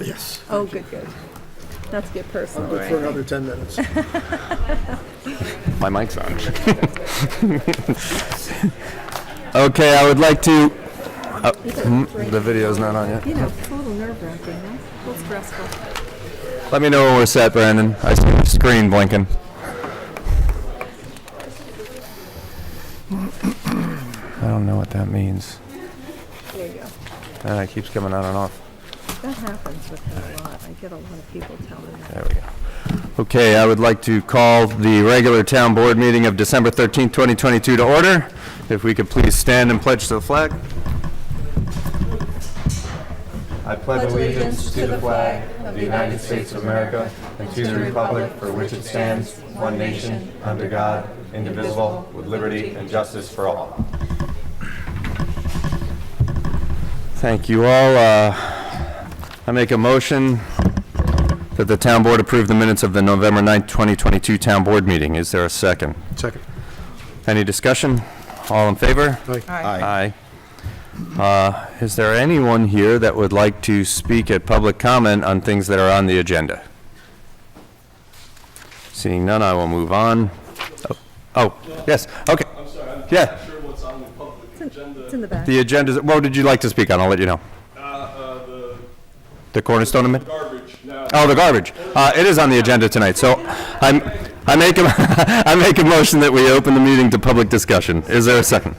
Yes. Oh, good, good. Not to get personal, Good right? for another 10 minutes. My mic's on. Okay, I would like to. The video's not on yet. You know, it's a little nerve-wracking, huh? A little stressful. Let me know when we're set, Brandon. I see the screen blinking. I don't know what that means. There you go. It keeps coming on and off. That happens with me a lot. I get a lot of people telling me that. There we go. Okay, I would like to call the regular town board meeting of December 13th, 2022 to order. If we could please stand and pledge to the flag. I pledge allegiance to the flag of the United States of America and to the republic for which it stands, one nation, under God, indivisible, with liberty and justice for all. Thank you all. I make a motion that the town board approve the minutes of the November 9th, 2022 town board meeting. Is there a second? Second. Any discussion? All in favor? Aye. Aye. Is there anyone here that would like to speak at public comment on things that are on the agenda? Seeing none, I will move on. Oh, yes, okay. I'm sorry, I'm Yeah. not sure what's on the public agenda. It's in the back. The agenda, what did you like to speak on? I'll let you know. The Cornerstone Amendment? Garbage. Now, Oh, the garbage. It is on the agenda tonight, so I make a, I make a motion that we open the meeting to public discussion. Is there a second?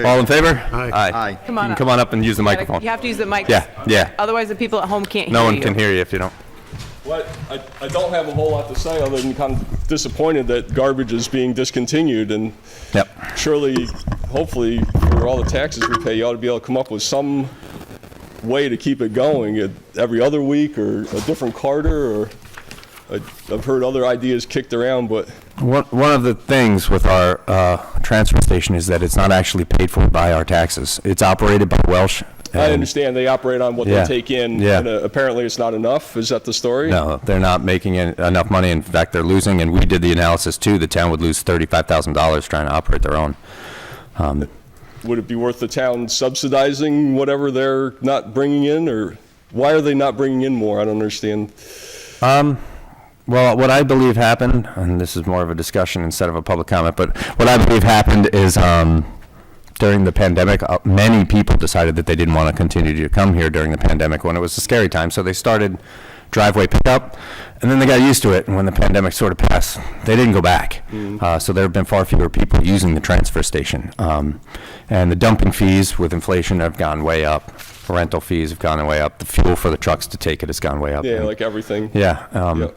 All in favor? Aye. Aye. Come on You can up. come on up and use the microphone. You have to use the mic. Yeah, yeah. Otherwise, the people at home can't hear No you. one can hear you if you don't. what, I don't have a whole lot to say other than kind of disappointed that garbage is being discontinued, and Yep. surely, hopefully, for all the taxes we pay, you ought to be able to come up with some way to keep it going every other week, or a different carter, or I've heard other ideas kicked around, but One of the things with our transfer station is that it's not actually paid for by our taxes. It's operated by Welsh. I and- understand they operate on what Yeah. they take in, Yeah. and apparently it's not enough. Is that the story? No, they're not making enough money. In fact, they're losing, and we did the analysis too. The town would lose $35,000 trying to operate their own. Would it be worth the town subsidizing whatever they're not bringing in, or why are they not bringing in more? I don't understand. Well, what I believe happened, and this is more of a discussion instead of a public comment, but what I believe happened is during the pandemic, many people decided that they didn't want to continue to come here during the pandemic when it was a scary time. So they started driveway pickup, and then they got used to it. And when the pandemic sort of passed, they didn't go back. So there have been far fewer people using the transfer station. And the dumping fees with inflation have gone way up. Rental fees have gone way up. The fuel for the trucks to take it has gone way up. Yeah, And- like everything. yeah. Yep.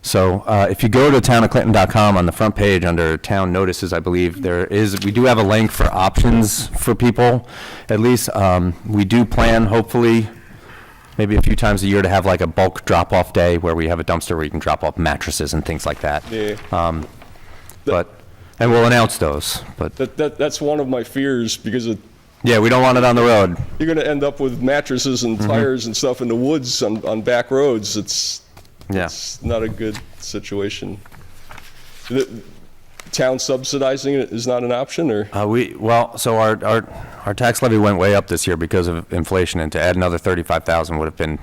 So if you go to townofclinton.com on the front page under town notices, I believe we do have a link for options for people. At least we do plan, hopefully, maybe a few times a year to have like a bulk drop-off day where we have a dumpster where you can drop off mattresses and things like that. Yeah. And we'll announce those. But That's one of my fears, because yeah, we don't want it on the road. you're going to end up with mattresses and tires and stuff in the woods on back roads. Yeah. It's not a good situation. The town subsidizing it is not an option, or? So our tax levy went way up this year because of inflation, and to add another 35,000 would have been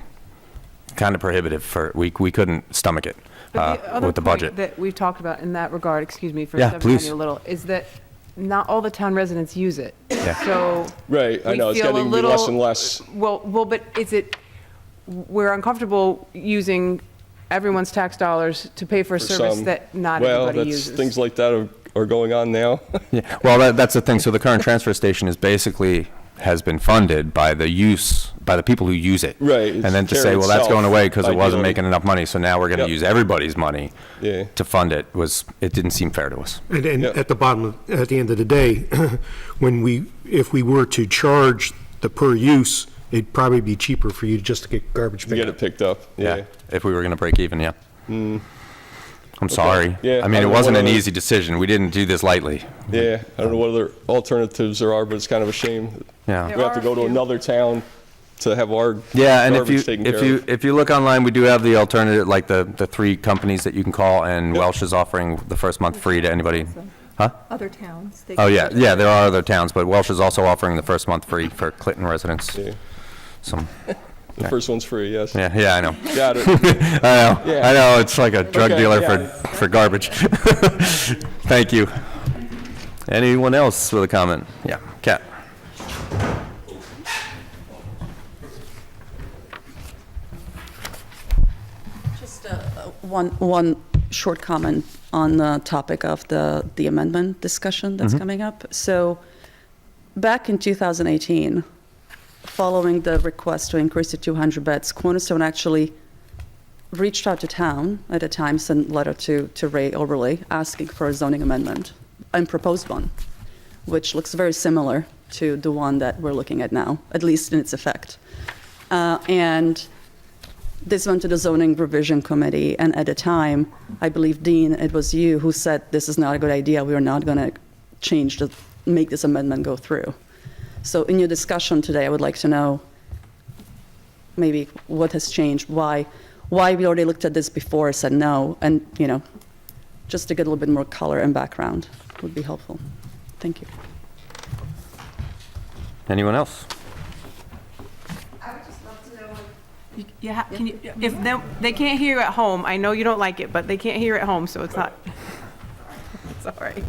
kind of prohibitive we couldn't stomach it with the budget. That we've talked about in that regard, excuse me for Yeah, stepping on please. you a little, is that not all the town residents use it. Yeah. So. Right, I we know, it's feel a getting to be less little- and less. Well, but we're uncomfortable using everyone's tax dollars to pay for a service some. that not everybody Well, uses. things like that are going on now. Yeah, well, that's the thing. So the current transfer station has been funded by the people who use it. Right, And then to care say, well, that's itself, going away because it wasn't ideally. making enough money, so now we're going to Yep. use everybody's money Yeah. to fund it, it didn't seem fair to us. And Yep. at the end of the day, if we were to charge the per use, it'd probably be cheaper for you just to get garbage To picked get up. it picked up, yeah. If we were going to break even, yeah. I'm sorry. Yeah, I I mean, it don't know wasn't what an other- easy decision. We didn't do this lightly. Yeah, I don't know what other alternatives there are, but it's kind of a shame. Yeah. There We have are to a go to few. another town to have our Yeah, and garbage taken care of. if you look online, we do have the alternative, like the three companies that you can call, and Yep. Welsh is offering the first month free to anybody. Huh? Other towns. they Oh, can- yeah, there are other towns, but Welsh is also offering the first month free for Clinton residents. Yeah. So, The first one's free, yes. Yeah, I know. Got it. I know, it's like a drug Okay, dealer yeah. for garbage. Thank you. Anyone else with a comment? Yeah, Kat. Just one short comment on the topic of the amendment discussion that's coming up. So back in 2018, following the request to increase to 200 beds, Cornerstone actually reached out to town at the time, sent a letter to Ray Oberly asking for a zoning amendment and proposed one, which looks very similar to the one that we're looking at now, at least in its effect. And this went to the zoning revision committee, and at the time, I believe, Dean, it was you who said, this is not a good idea, we are not going to make this amendment go through. So in your discussion today, I would like to know maybe what has changed, why we already looked at this before, said no, and, just to get a little bit more color and background would be helpful. Thank you. Anyone else? Yeah, can you, if they can't hear you at home, I know you don't like it, but they can't hear at home, so it's not, it's all right.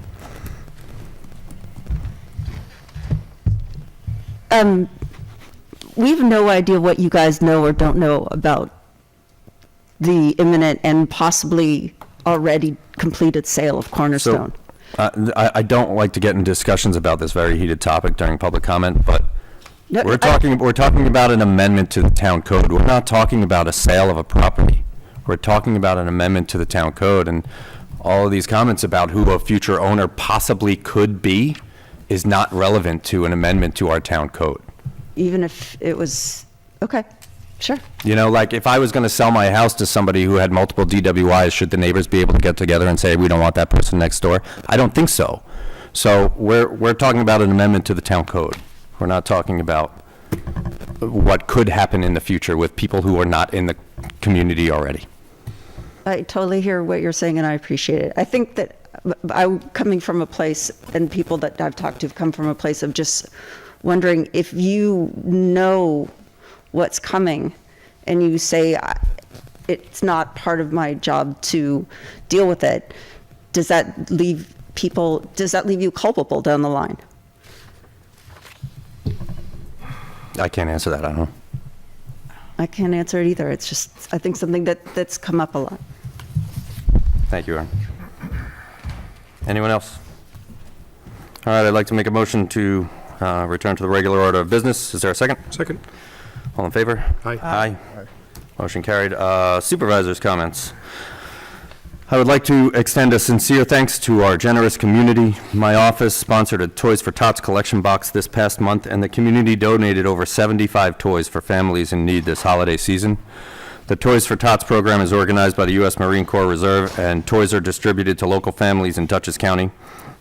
We have no idea what you guys know or don't know about the imminent and possibly already completed sale of Cornerstone. I don't like to get in discussions about this very heated topic during public comment, but No, we're talking about an amendment to the town code. We're not talking about a sale of a property. We're talking about an amendment to the town code, and all of these comments about who a future owner possibly could be is not relevant to an amendment to our town code. Even if it was, okay, sure. Like if I was going to sell my house to somebody who had multiple DWIs, should the neighbors be able to get together and say, we don't want that person next door? I don't think so. So we're talking about an amendment to the town code. We're not talking about what could happen in the future with people who are not in the community already. I totally hear what you're saying, and I appreciate it. I think that I'm coming from a place, and people that I've talked to have come from a place of just wondering if you know what's coming and you say, it's not part of my job to deal with it, does that leave you culpable down the line? I can't answer that. I don't know. I can't answer it either. It's just, I think something that's come up a lot. Thank you, Aaron. Anyone else? All right, I'd like to make a motion to return to the regular order of business. Is there a second? Second? All in favor? Aye. Aye. Motion carried. Supervisors' comments. I would like to extend a sincere thanks to our generous community. My office sponsored a Toys for Tots collection box this past month, and the community donated over 75 toys for families in need this holiday season. The Toys for Tots program is organized by the U.S. Marine Corps Reserve, and toys are distributed to local families in Dutchess County.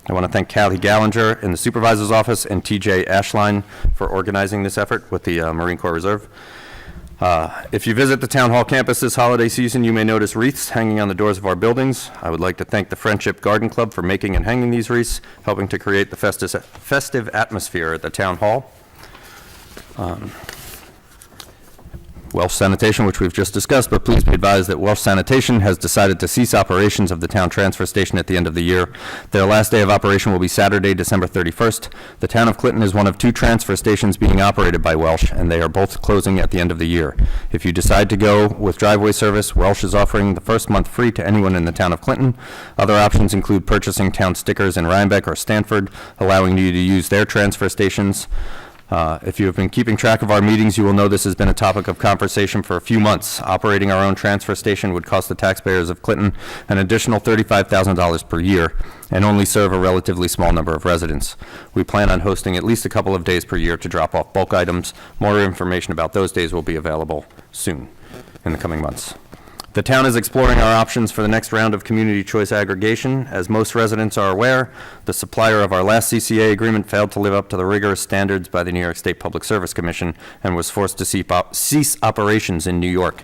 I want to thank Callie Gallinger in the supervisor's office and TJ Ashline for organizing this effort with the Marine Corps Reserve. If you visit the Town Hall campus this holiday season, you may notice wreaths hanging on the doors of our buildings. I would like to thank the Friendship Garden Club for making and hanging these wreaths, helping to create the festive atmosphere at the Town Hall. Welsh Sanitation, which we've just discussed, but please be advised that Welsh Sanitation has decided to cease operations of the town transfer station at the end of the year. Their last day of operation will be Saturday, December 31st. The town of Clinton is one of 2 transfer stations being operated by Welsh, and they are both closing at the end of the year. If you decide to go with driveway service, Welsh is offering the first month free to anyone in the town of Clinton. Other options include purchasing town stickers in Rhinebeck or Stanford, allowing you to use their transfer stations. If you have been keeping track of our meetings, you will know this has been a topic of conversation for a few months. Operating our own transfer station would cost the taxpayers of Clinton an additional $35,000 per year and only serve a relatively small number of residents. We plan on hosting at least a couple of days per year to drop off bulk items. More information about those days will be available soon in the coming months. The town is exploring our options for the next round of community choice aggregation. As most residents are aware, the supplier of our last CCA agreement failed to live up to the rigorous standards by the New York State Public Service Commission and was forced to cease operations in New York.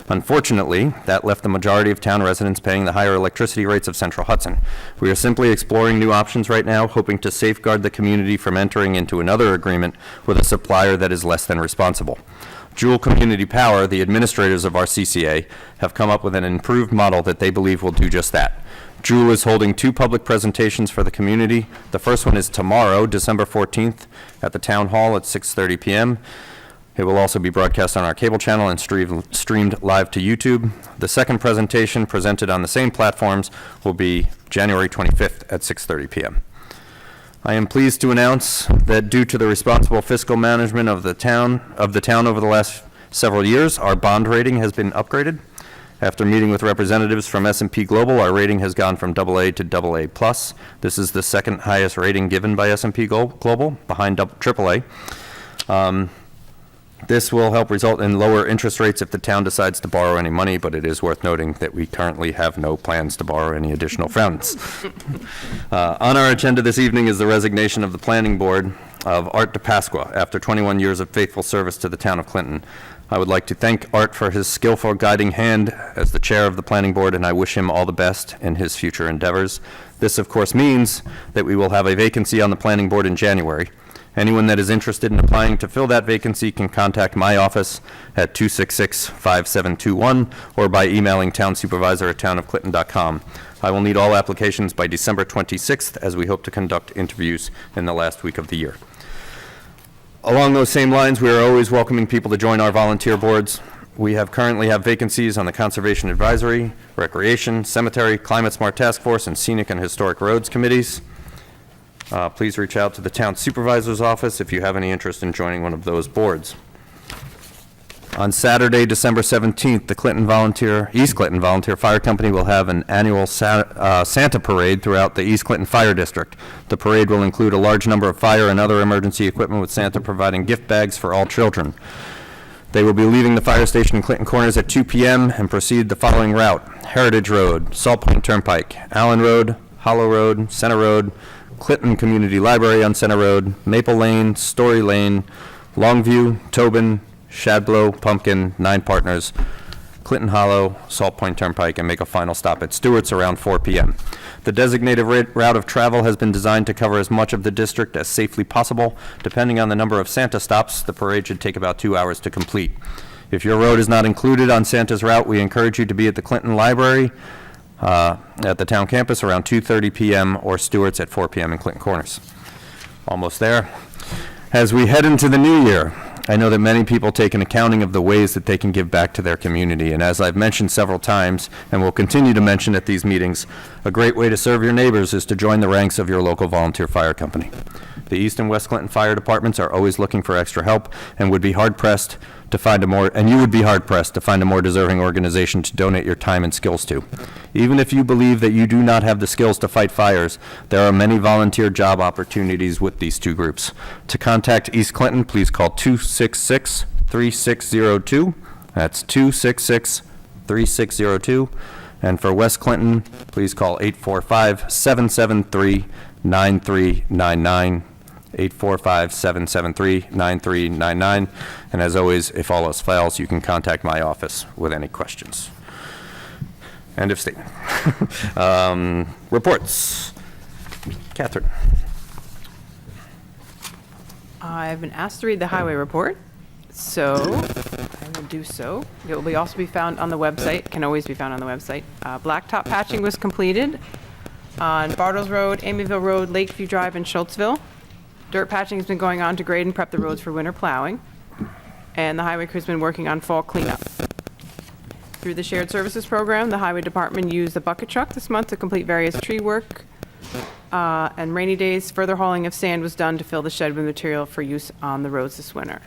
Unfortunately, that left the majority of town residents paying the higher electricity rates of Central Hudson. We are simply exploring new options right now, hoping to safeguard the community from entering into another agreement with a supplier that is less than responsible. Jewel Community Power, the administrators of our CCA, have come up with an improved model that they believe will do just that. Jewel is holding 2 public presentations for the community. The first one is tomorrow, December 14th, at the Town Hall at 6:30 p.m. It will also be broadcast on our cable channel and streamed live to YouTube. The second presentation, presented on the same platforms, will be January 25th at 6:30 p.m. I am pleased to announce that due to the responsible fiscal management of the town over the last several years, our bond rating has been upgraded. After meeting with representatives from S&P Global, our rating has gone from AA to AA+. This is the second highest rating given by S&P Global, behind AAA. This will help result in lower interest rates if the town decides to borrow any money, but it is worth noting that we currently have no plans to borrow any additional funds. On our agenda this evening is the resignation of the planning board of Art DePasqua after 21 years of faithful service to the town of Clinton. I would like to thank Art for his skillful guiding hand as the chair of the planning board, and I wish him all the best in his future endeavors. This, of course, means that we will have a vacancy on the planning board in January. Anyone that is interested in applying to fill that vacancy can contact my office at 266-5721 or by emailing townsupervisor@townofclinton.com. I will need all applications by December 26th, as we hope to conduct interviews in the last week of the year. Along those same lines, we are always welcoming people to join our volunteer boards. We currently have vacancies on the Conservation Advisory, Recreation, Cemetery, Climate Smart Task Force, and Scenic and Historic Roads Committees. Please reach out to the town supervisor's office if you have any interest in joining one of those boards. On Saturday, December 17th, the East Clinton Volunteer Fire Company will have an annual Santa parade throughout the East Clinton Fire District. The parade will include a large number of fire and other emergency equipment, with Santa providing gift bags for all children. They will be leaving the fire station in Clinton Corners at 2 p.m. and proceed the following route: Heritage Road, Salt Point Turnpike, Allen Road, Hollow Road, Center Road, Clinton Community Library on Center Road, Maple Lane, Story Lane, Longview, Tobin, Shadblow, Pumpkin, 9 Partners, Clinton Hollow, Salt Point Turnpike, and make a final stop at Stewart's around 4 p.m. The designated route of travel has been designed to cover as much of the district as safely possible. Depending on the number of Santa stops, the parade should take about 2 hours to complete. If your road is not included on Santa's route, we encourage you to be at the Clinton Library at the town campus around 2:30 p.m. or Stewart's at 4 p.m. in Clinton Corners. Almost there. As we head into the new year, I know that many people take an accounting of the ways that they can give back to their community, and as I've mentioned several times, and will continue to mention at these meetings, a great way to serve your neighbors is to join the ranks of your local volunteer fire company. The East and West Clinton fire departments are always looking for extra help, and would be hard-pressed to find a more deserving organization to donate your time and skills to. Even if you believe that you do not have the skills to fight fires, there are many volunteer job opportunities with these 2 groups. To contact East Clinton, please call 266-3602. That's 266-3602. And for West Clinton, please call 845-773-9399. 845-773-9399. And as always, if all else fails, you can contact my office with any questions. End of statement. Reports. Catherine. I've been asked to read the highway report, so I will do so. It will also be found on the website, can always be found on the website. Blacktop patching was completed on Bartles Road, Amyville Road, Lakeview Drive, and Schultzville. Dirt patching has been going on to grade and prep the roads for winter plowing, and the highway crew's been working on fall cleanup. Through the shared services program, the highway department used a bucket truck this month to complete various tree work, and rainy days, further hauling of sand was done to fill the shed with material for use on the roads this winter.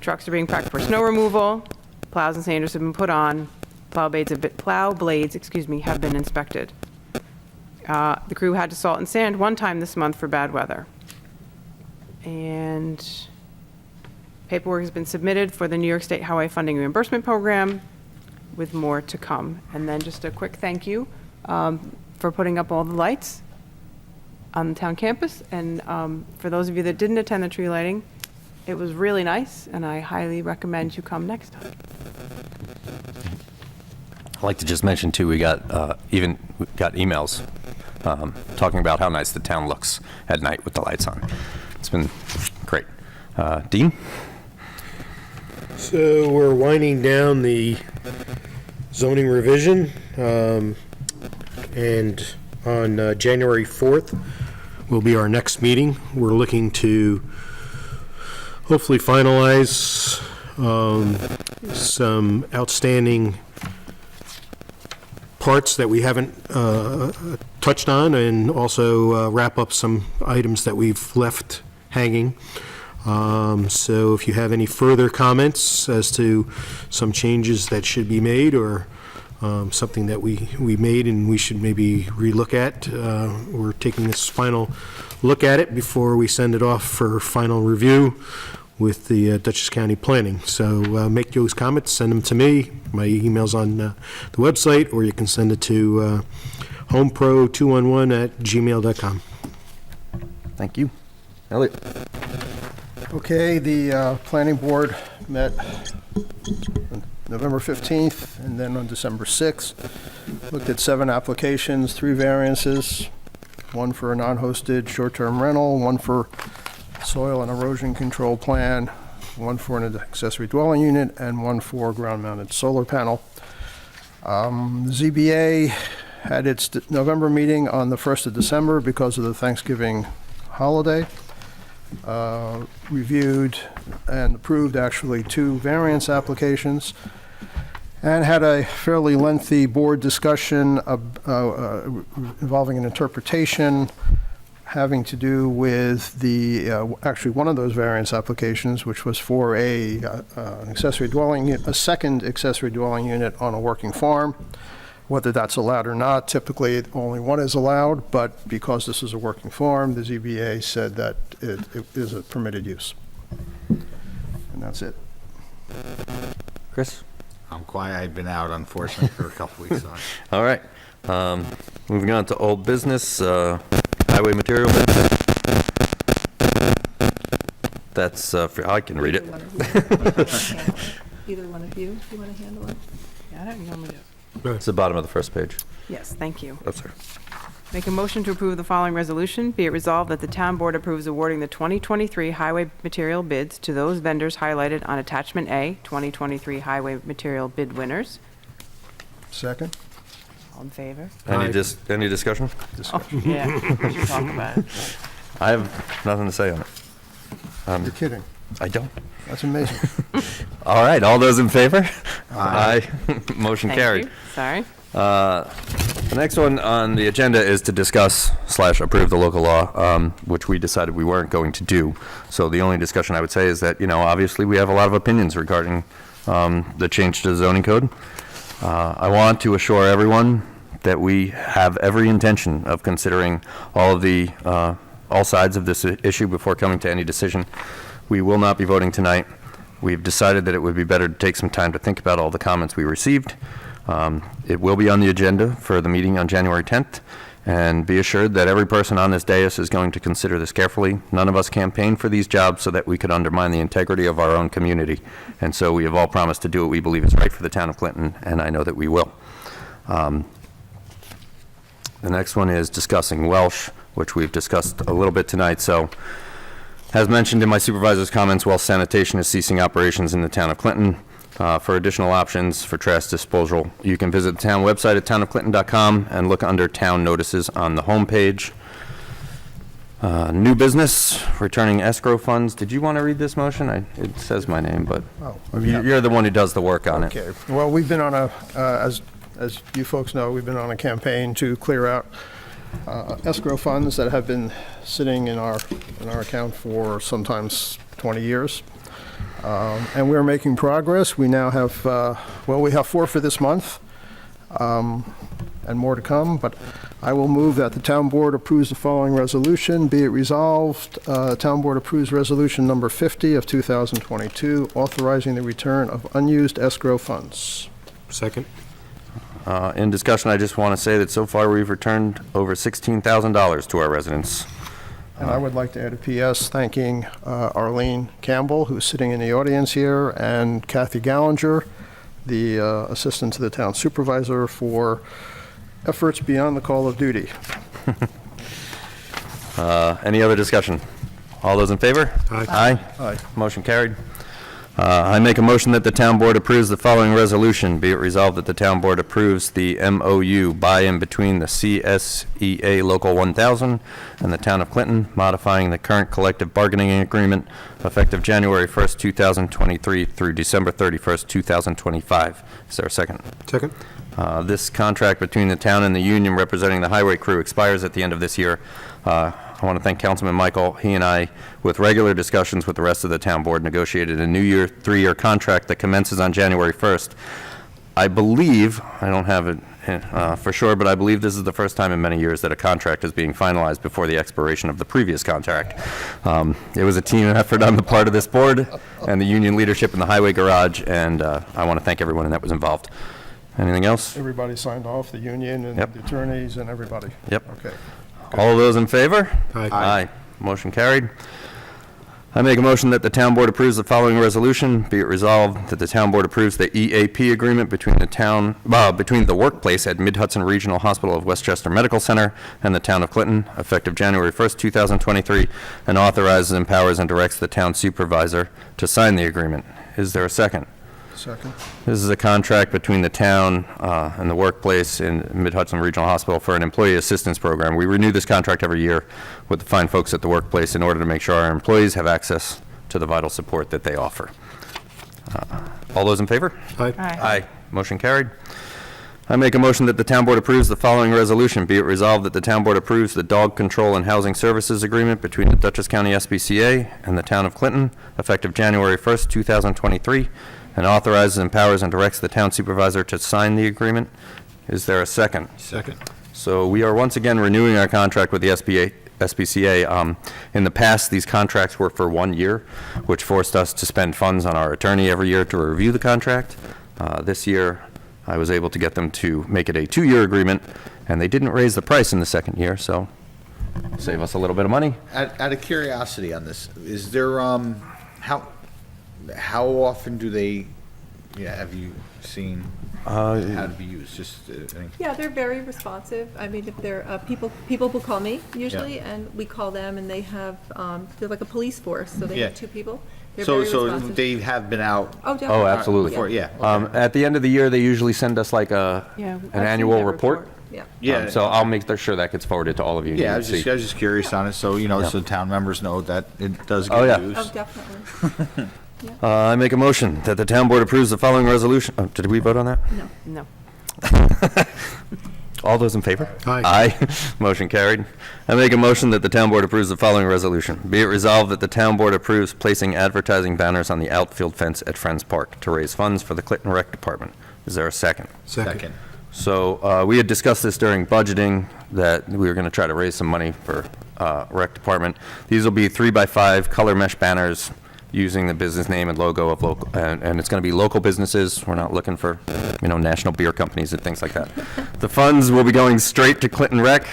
Trucks are being prepped for snow removal, plows and sanders have been put on, plow blades have been inspected. The crew had to salt and sand 1 time this month for bad weather. And paperwork has been submitted for the New York State Highway Funding Reimbursement Program, with more to come. And then just a quick thank you for putting up all the lights on the town campus. And for those of you that didn't attend the tree lighting, it was really nice, and I highly recommend you come next time. I'd like to just mention too, we got emails talking about how nice the town looks at night with the lights on. It's been great. Dean? So we're winding down the zoning revision, and on January 4th will be our next meeting. We're looking to hopefully finalize some outstanding parts that we haven't touched on, and also wrap up some items that we've left hanging. So if you have any further comments as to some changes that should be made, or something that we made and we should maybe relook at, we're taking this final look at it before we send it off for final review with the Dutchess County Planning. So make those comments, send them to me. My email's on the website, or you can send it to homepro211@gmail.com. Thank you. Elliot? Okay, the planning board met on November 15th and then on December 6th. Looked at 7 applications, 3 variances, 1 for a non-hosted short-term rental, 1 for soil and erosion control plan, 1 for an accessory dwelling unit, and 1 for ground-mounted solar panel. The ZBA had its November meeting on the 1st of December because of the Thanksgiving holiday. Reviewed and approved actually 2 variance applications, and had a fairly lengthy board discussion involving an interpretation having to do with the, actually one of those variance applications, which was for an accessory dwelling, a second accessory dwelling unit on a working farm. Whether that's allowed or not, typically only one is allowed, but because this is a working farm, the ZBA said that it is a permitted use. And that's it. Chris? I'm quiet. I've been out, unfortunately, for a couple weeks. On. All right. Moving on to old business, highway material bid. That's, I can read it. Either one of you, if you want to handle it? Yeah, I don't normally do. It's the bottom of the first page. Yes, thank you. Oh, sorry. Make a motion to approve the following resolution. Be it resolved that the town board approves awarding the 2023 highway material bids to those vendors highlighted on attachment A, 2023 highway material bid winners. Second? All in favor? Any discussion? Oh, yeah, we should talk about it. I have nothing to say on it. You're kidding. I don't. That's amazing. All right, all those in favor? Aye. Motion Thank carried. you. Sorry. The next one on the agenda is to discuss/approve the local law, which we decided we weren't going to do. So the only discussion I would say is that, obviously we have a lot of opinions regarding the change to the zoning code. I want to assure everyone that we have every intention of considering all sides of this issue before coming to any decision. We will not be voting tonight. We've decided that it would be better to take some time to think about all the comments we received. It will be on the agenda for the meeting on January 10th, and be assured that every person on this dais is going to consider this carefully. None of us campaigned for these jobs so that we could undermine the integrity of our own community, and so we have all promised to do what we believe is right for the town of Clinton, and I know that we will. The next one is discussing Welsh, which we've discussed a little bit tonight. So, as mentioned in my supervisor's comments, Welsh Sanitation is ceasing operations in the town of Clinton. For additional options for trash disposal, you can visit the town website at townofclinton.com and look under town notices on the homepage. New business, returning escrow funds. Did you want to read this motion? It says my name, but you're the one who does the work on it. Okay. Well, we've been on as you folks know, we've been on a campaign to clear out escrow funds that have been sitting in our account for sometimes 20 years. And we're making progress. We now have, we have 4 for this month, and more to come, but I will move that the town board approves the following resolution. Be it resolved, town board approves resolution number 50 of 2022, authorizing the return of unused escrow funds. Second. In discussion, I just want to say that so far we've returned over $16,000 to our residents. And I would like to add a PS thanking Arlene Campbell, who's sitting in the audience here, and Kathy Gallinger, the assistant to the town supervisor, for efforts beyond the call of duty. Any other discussion? All those in favor? Aye. Aye. Aye. Motion carried. I make a motion that the town board approves the following resolution. Be it resolved that the town board approves the MOU by and between the CSEA Local 1000 and the town of Clinton, modifying the current collective bargaining agreement effective January 1st, 2023 through December 31st, 2025. Is there a second? Second? This contract between the town and the union representing the highway crew expires at the end of this year. I want to thank Councilman Michael. He and I, with regular discussions with the rest of the town board, negotiated a new three-year contract that commences on January 1st. I believe, I don't have it for sure, but I believe this is the first time in many years that a contract is being finalized before the expiration of the previous contract. It was a team effort on the part of this board and the union leadership in the highway garage, and I want to thank everyone that was involved. Anything else? Everybody signed off, the union and Yep. the attorneys and everybody? Yep. Okay. All those in favor? Aye. Aye. Motion carried. I make a motion that the town board approves the following resolution. Be it resolved that the town board approves the EAP agreement between between the workplace at Mid-Hudson Regional Hospital of Westchester Medical Center and the town of Clinton, effective January 1st, 2023, and authorizes, empowers, and directs the town supervisor to sign the agreement. Is there a second? Second. This is a contract between the town and the workplace in Mid-Hudson Regional Hospital for an employee assistance program. We renew this contract every year with the fine folks at the workplace in order to make sure our employees have access to the vital support that they offer. All those in favor? Aye. Aye. Motion carried. I make a motion that the town board approves the following resolution. Be it resolved that the town board approves the dog control and housing services agreement between the Dutchess County SPCA and the town of Clinton, effective January 1st, 2023, and authorizes, empowers, and directs the town supervisor to sign the agreement. Is there a second? Second. So we are once again renewing our contract with the SPCA. In the past, these contracts were for 1 year, which forced us to spend funds on our attorney every year to review the contract. This year, I was able to get them to make it a 2-year agreement, and they didn't raise the price in the second year, so save us a little bit of money. Out of curiosity on this, is there, how often do they, have you seen how to be used? Just, Yeah, they're very responsive. I mean, if they're, people will call me usually, and we call them, and they have, they're like a police force, so they have Yeah. 2 people. They're so, very so responsive. they have been out Oh, definitely. Oh, absolutely. before, yeah. At the end of the year, they usually send us like Yeah, an I've seen annual that report. Yeah. Yeah. So I'll make sure that gets forwarded to all of you. Yeah, I You was can just, see. I was just curious on it, so, so town members know that it does Oh, yeah. get used. Oh, definitely. I make a motion that the town board approves the following resolution. Oh, did we vote on that? No. All those in favor? Aye. Aye. Motion carried. I make a motion that the town board approves the following resolution. Be it resolved that the town board approves placing advertising banners on the outfield fence at Friends Park to raise funds for the Clinton Rec Department. Is there a second? Second. So we had discussed this during budgeting, that we were going to try to raise some money for Rec Department. These will be 3x5 color mesh banners using the business name and logo of local, and it's going to be local businesses. We're not looking for, national beer companies and things like that. The funds will be going straight to Clinton Rec.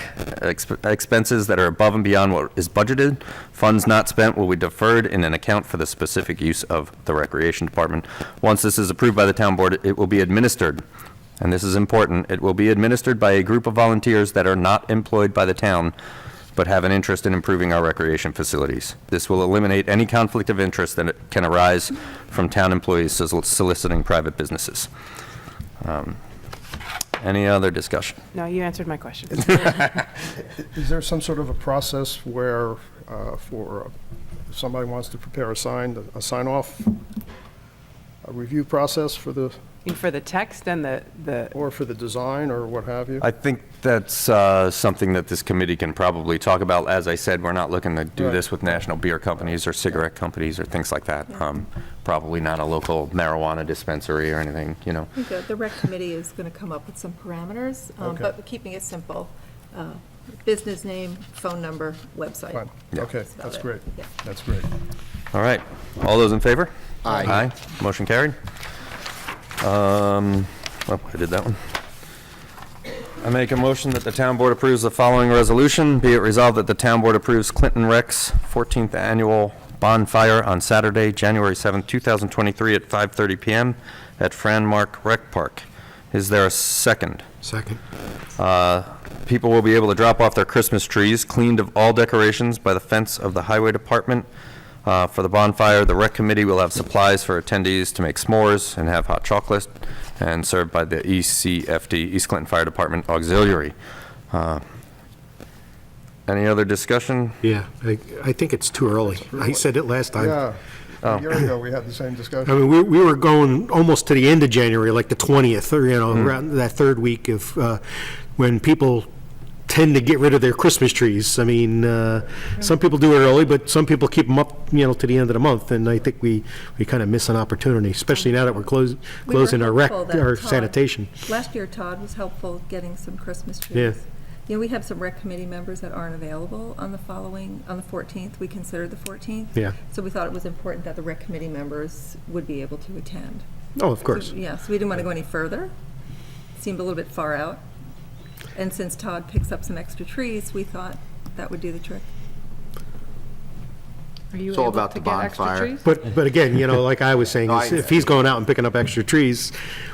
Expenses that are above and beyond what is budgeted. Funds not spent will be deferred in an account for the specific use of the Recreation Department. Once this is approved by the town board, it will be administered, and this is important, it will be administered by a group of volunteers that are not employed by the town, but have an interest in improving our recreation facilities. This will eliminate any conflict of interest that can arise from town employees soliciting private businesses. Any other discussion? No, you answered my question. Is there some sort of a process where, if somebody wants to prepare a sign-off, a review process for the, For the text and the or for the design, or what have you? I think that's something that this committee can probably talk about. As I said, we're not looking to do Right. this with national beer companies or cigarette companies or things like that. Probably not a local marijuana dispensary or anything, I think the rec committee is going to come up with some parameters, Okay. but keeping it simple. Business name, phone number, website. Fine. Yeah. Okay, That's about that's it. great. Yeah. That's great. All right. All those in favor? Aye. Aye. Motion carried. Well, I did that one. I make a motion that the town board approves the following resolution. Be it resolved that the town board approves Clinton Rec's 14th annual bonfire on Saturday, January 7th, 2023 at 5:30 PM at Franmark Rec Park. Is there a second? Second. People will be able to drop off their Christmas trees, cleaned of all decorations, by the fence of the Highway Department For the bonfire, the rec committee will have supplies for attendees to make s'mores and have hot chocolate, and served by the ECFD, East Clinton Fire Department Auxiliary. Any other discussion? Yeah, I think it's too early. I said it last time. Yeah, a year ago, we had the same I discussion. mean, we were going almost to the end of January, like the 20th, or, around that third week of, when people tend to get rid of their Christmas trees. I mean, some people do it early, but some people keep them up, to the end of the month, and I think we kind of miss an opportunity, especially now that we're closing our hopeful that our Todd- sanitation. Last year, Todd was helpful getting some Christmas trees. Yeah. We have some rec committee members that aren't available on the 14th. We considered the 14th. Yeah. So we thought it was important that the rec committee members would be able to attend. Oh, of course. Yeah, so we didn't want to go any further. Seemed a little bit far out. And since Todd picks up some extra trees, we thought that would do the trick. Are you It's all able about to the get extra bonfire. trees? But again, like I was saying, No, is if he's going out and picking up extra trees,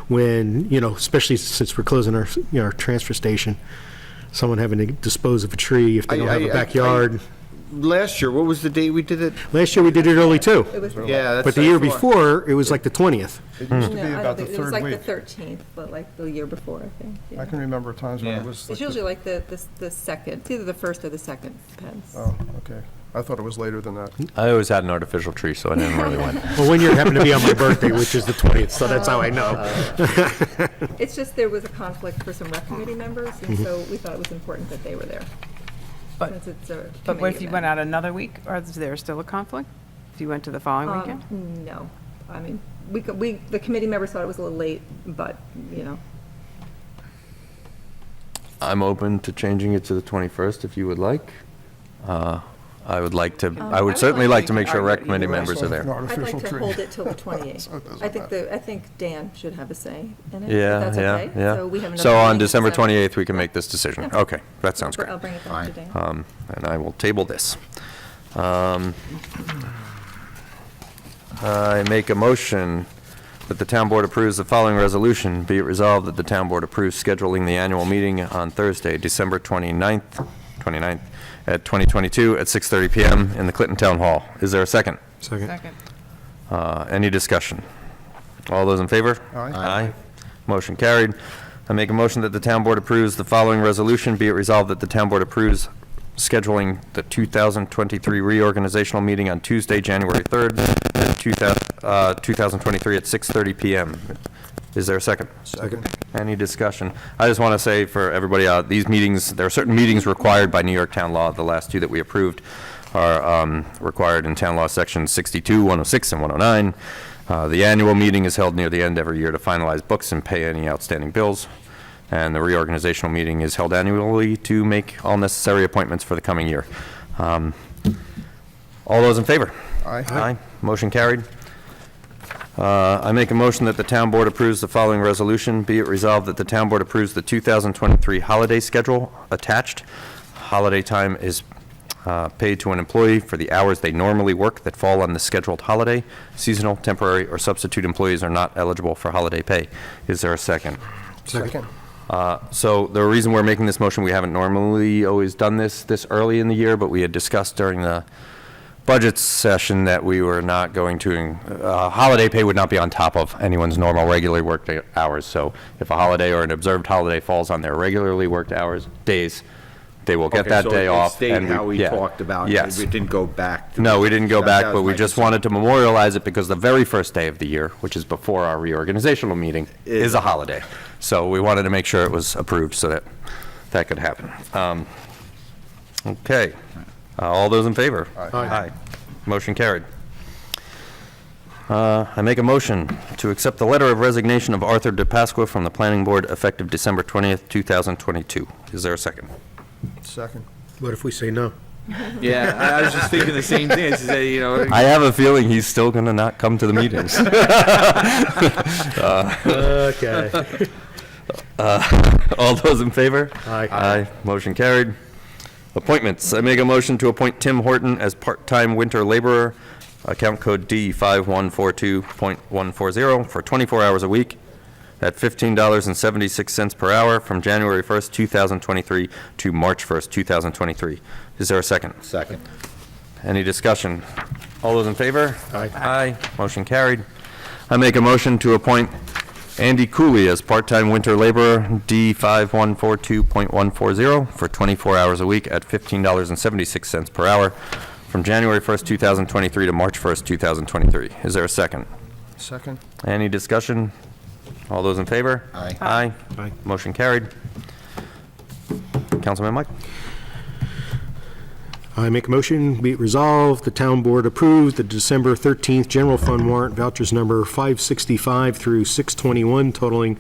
when, especially since we're closing our transfer station, someone having to dispose of a tree if they don't have a backyard. Last year, what was the date we did it? Last year, we did it early, too. It was, Yeah, that's. But the year before, it was like the 20th. It used to be no, I don't about the think, it was third like week. the 13th, but like the year before, I think. yeah. I can remember times when Yeah. it was. It's usually like the second, it's either the first or the second, depends. Oh, okay. I thought it was later than that. I always had an artificial tree, so I didn't really win. Well, one year happened to be on my birthday, which is the 20th, so that's how I know. It's just there was a conflict for some rec committee members, and so we thought it was important that they were there. But- Since it's a But what if committee you went event. out another week? Or is there still a conflict? If you went to the following weekend? No, I mean, the committee members thought it was a little late, but, I'm open to changing it to the 21st if you would like. I would like to, I would would certainly like like to make sure to rec argue committee either way. members are An there. I'd artificial like to tree. hold it till the 28th. So it doesn't I think matter. I think Dan should have a say in it, Yeah, if that's yeah, okay. yeah. So we have another So on meeting in December 28th, we can make this decision. Yeah. Okay, that sounds great. I'll bring it back to Dan. And I will table this. I make a motion that the town board approves the following resolution. Be it resolved that the town board approves scheduling the annual meeting on Thursday, December 29th at 2022 at 6:30 PM in the Clinton Town Hall. Is there a second? Second. Second. Any discussion? All those in favor? Aye. Aye. Motion carried. I make a motion that the town board approves the following resolution. Be it resolved that the town board approves scheduling the 2023 reorganizational meeting on Tuesday, January 3rd, at 2023 at 6:30 PM. Is there a second? Second. Any discussion? I just want to say for everybody, these meetings, there are certain meetings required by New York Town Law. The last two that we approved are required in Town Law Sections 62, 106, and 109. The annual meeting is held near the end every year to finalize books and pay any outstanding bills. And the reorganizational meeting is held annually to make all necessary appointments for the coming year. All those in favor? Aye. Aye. Motion carried. I make a motion that the town board approves the following resolution. Be it resolved that the town board approves the 2023 holiday schedule attached. Holiday time is paid to an employee for the hours they normally work that fall on the scheduled holiday. Seasonal, temporary, or substitute employees are not eligible for holiday pay. Is there a second? Second. So the reason we're making this motion, we haven't normally always done this early in the year, but we had discussed during the budget session that we were not going to, holiday pay would not be on top of anyone's normal regularly worked hours. So if a holiday or an observed holiday falls on their regularly worked days, they will get Okay, that so day it off. stayed and how we yeah. talked about it. Yes. We didn't go back. to- No, we didn't go That- back, that but was we my just concern. wanted to memorialize it because the very first day of the year, which is before our reorganizational meeting, is a holiday. So we wanted to make sure it was approved so that that could happen. Okay. All those in favor? Aye. Motion carried. I make a motion to accept the letter of resignation of Arthur DePasqua from the Planning Board effective December 20th, 2022. Is there a second? Second. What if we say no? Yeah, I was just thinking the same thing. It's, I have a feeling he's still going to not come to the meetings. Okay. All those in favor? Aye. Aye. Motion carried. Appointments. I make a motion to appoint Tim Horton as part-time winter laborer, account code D5142.140, for 24 hours a week at $15.76 per hour from January 1st, 2023 to March 1st, 2023. Is there a second? Second. Any discussion? All those in favor? Aye. Aye. Motion carried. I make a motion to appoint Andy Cooley as part-time winter laborer, D5142.140, for 24 hours a week at $15.76 per hour from January 1st, 2023 to March 1st, 2023. Is there a second? Second. Any discussion? All those in favor? Aye. Aye. Aye. Motion carried. Councilman Mike? I make a motion, be it resolved, the town board approves the December 13th general fund warrant vouchers number 565 through 621 totaling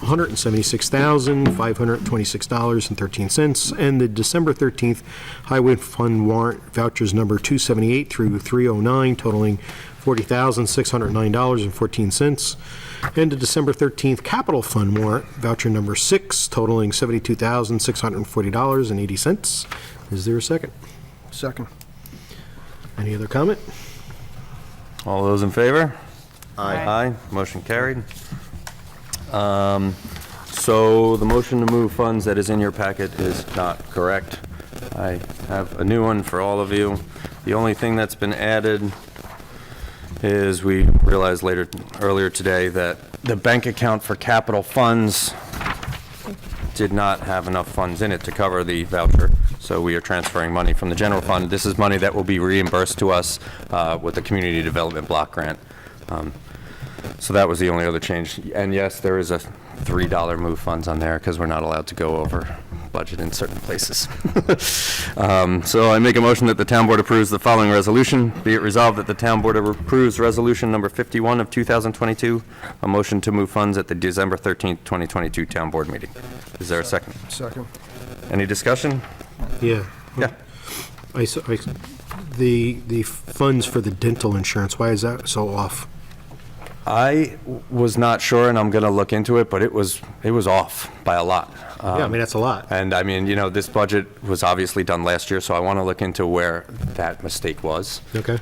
$176,526.13, and the December 13th highway fund warrant vouchers number 278 through 309 totaling $40,609.14, and the December 13th capital fund warrant voucher number 6 totaling $72,640.80. Is there a second? Second. Any other comment? All those in favor? Aye. Aye. Motion carried. So the motion to move funds that is in your packet is not correct. I have a new one for all of you. The only thing that's been added is we realized earlier today that the bank account for capital funds did not have enough funds in it to cover the voucher. So we are transferring money from the general fund. This is money that will be reimbursed to us with the community development block grant. So that was the only other change. And yes, there is a $3 move funds on there because we're not allowed to go over budget in certain places. So I make a motion that the town board approves the following resolution. Be it resolved that the town board approves resolution number 51 of 2022, a motion to move funds at the December 13th, 2022 town board meeting. Is there a second? Second. Any discussion? Yeah. Yeah. The funds for the dental insurance, why is that so off? I was not sure, and I'm going to look into it, but it was off by a lot. Yeah, I mean, that's a lot. And I mean, this budget was obviously done last year, so I want to look into where that mistake was. Okay.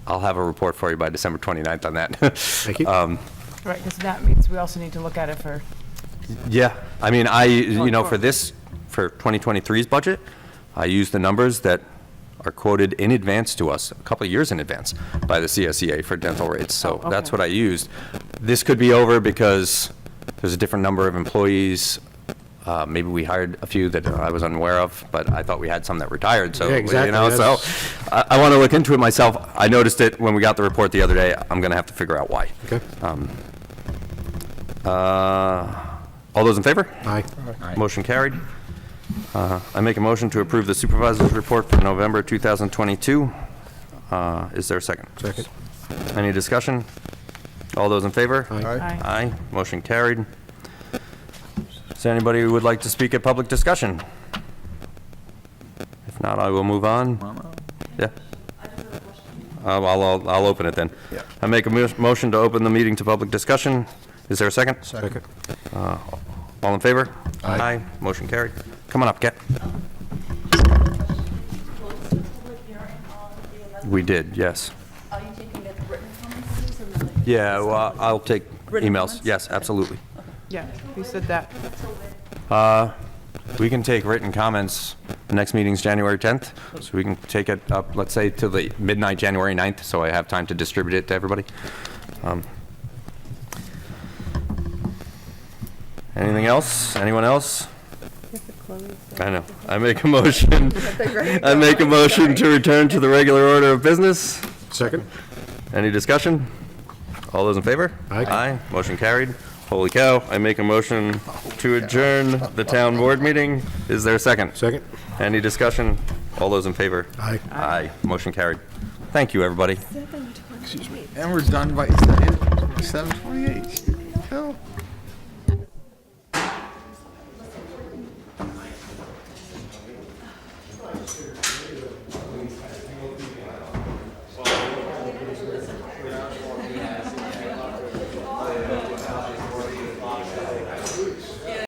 I'll have a report for you by December 29th on that. Thank you. Right, because that means we also need to look at it for, Yeah, I mean, for 2023's budget, I used the numbers that are quoted in advance to us, a couple of years in advance, by the CSEA for dental rates. So Oh, okay. that's what I used. This could be over because there's a different number of employees. Maybe we hired a few that I was unaware of, but I thought we had some that retired. So, Yeah, exactly. so I want to look into it myself. I noticed it when we got the report the other day. I'm going to have to figure out why. Okay. All those in favor? Aye. Motion carried. I make a motion to approve the supervisor's report for November 2022. Is there a second? Second. Any discussion? All those in favor? Aye. aye. Aye. Motion carried. Is there anybody who would like to speak at public discussion? If not, I will move on. Yeah. I'll open it then. Yeah. I make a motion to open the meeting to public discussion. Is there a second? Second. All in favor? Aye. Motion carried. Come on up, Kat. We did, yes. Are you taking it written comments or not? Yeah, well, I'll take Written emails. comments? Yes, absolutely. Yeah, we said that. We can take written comments. The next meeting's January 10th, so we can take it up, let's say, to the midnight, January 9th, so I have time to distribute it to everybody. Anything else? Anyone else? I know. I make a motion to return to the regular order of business. Second. Any discussion? All those in favor? Aye. Aye. Motion carried. Holy cow. I make a motion to adjourn the town board meeting. Is there a second? Second. Any discussion? All those in favor? Aye. Aye. Motion carried. Thank you, everybody. And we're done by 7:28. Hell.